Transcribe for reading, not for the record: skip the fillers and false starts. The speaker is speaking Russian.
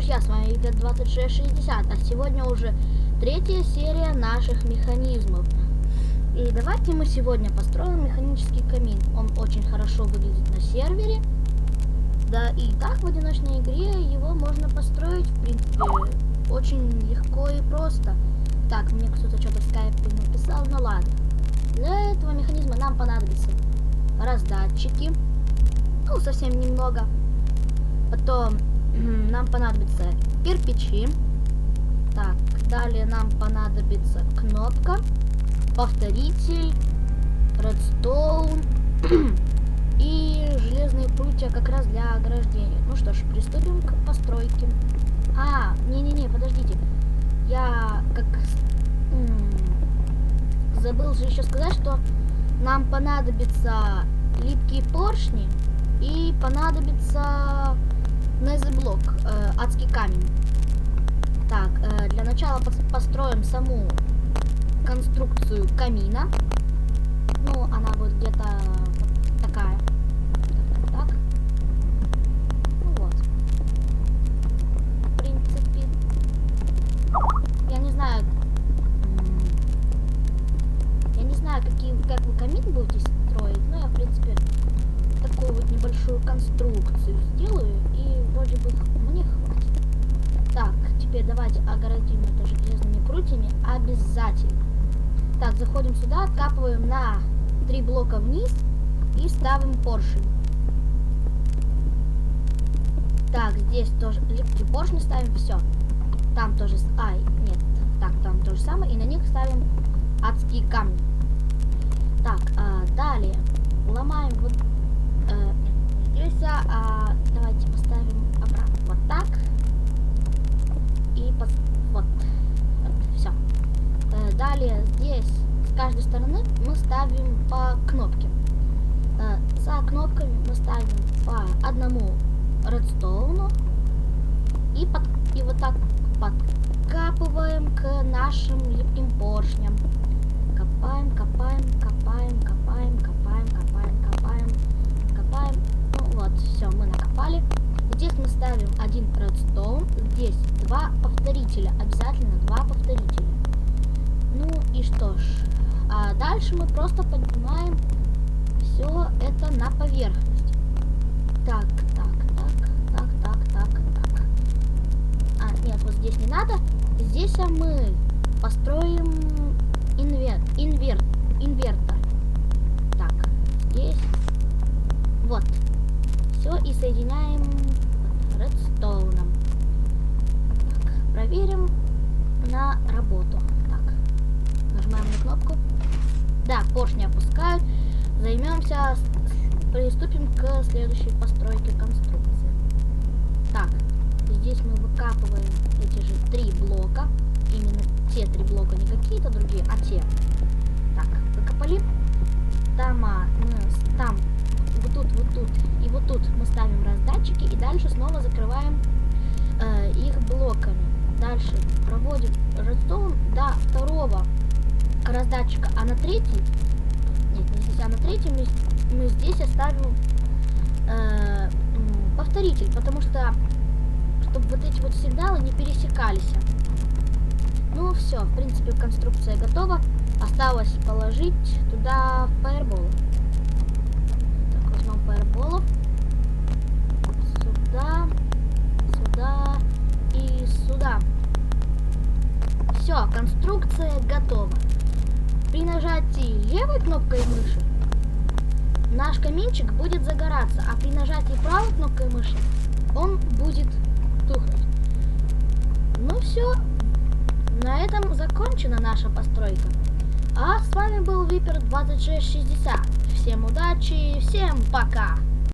друзья, с вами Випер 2660, а сегодня уже третья серия наших механизмов. И давайте мы сегодня построим механический камин. Он очень хорошо выглядит на сервере. Да и так в одиночной игре его можно построить, в принципе, очень легко и просто. Так, мне кто-то что-то в скайпе написал, ну ладно. Для этого механизма нам понадобятся раздатчики, ну совсем немного. Потом нам понадобится кирпичи. Так, далее нам понадобится кнопка, повторитель, редстоун и железные прутья как раз для ограждения. Ну что ж, приступим к постройке. Не-не-не, подождите. Я забыл же еще сказать, что нам понадобятся липкие поршни и понадобится незеблок, адский камень. Так, для начала построим саму конструкцию камина. Ну, она будет где-то вот такая. Так. Ну вот. В принципе. Я не знаю, как вы камин будете строить, но я, в принципе, такую вот небольшую конструкцию сделаю, и вроде бы мне хватит. Так, теперь давайте огородим это железными прутьями обязательно. Так, заходим сюда, откапываем на 3 блока вниз и ставим поршень. Так, здесь тоже липкие поршни ставим, все. Там тоже, там то же самое, и на них ставим адские камни. Так, далее ломаем вот здесь, давайте поставим обратно вот так. И вот все. Далее здесь с каждой стороны мы ставим по кнопке. За кнопками мы ставим по одному редстоуну и вот так подкапываем к нашим липким поршням. Копаем. Ну вот, все, мы накопали. Здесь мы ставим один редстоун, здесь 2 повторителя, обязательно 2 повторителя. Ну и что ж, дальше мы просто поднимаем все это на поверхность. Так. Нет, вот здесь не надо. Здесь мы построим инвертор. Так, здесь. Вот. Все и соединяем редстоуном. Так, проверим на работу. Так, нажимаем на кнопку. Да, поршни опускают. Приступим к следующей постройке конструкции. Так, здесь мы выкапываем эти же 3 блока. Именно те 3 блока, не какие-то другие, а те. Так, выкопали. Там вот тут и вот тут мы ставим раздатчики и дальше снова закрываем их блоками. Дальше проводим редстоун до 2-го раздатчика, а на 3-й, на 3-й мы здесь оставим повторитель, потому что чтобы вот эти вот сигналы не пересекались. Ну все, в принципе, конструкция готова. Осталось положить туда фаербол. Так, возьмем фаерболов. Сюда и сюда. Все, конструкция готова. При нажатии левой кнопкой мыши наш каминчик будет загораться, а при нажатии правой кнопкой мыши он будет тухнуть. Ну все. На этом закончена наша постройка. А с вами был Випер 2660. Всем удачи, всем пока!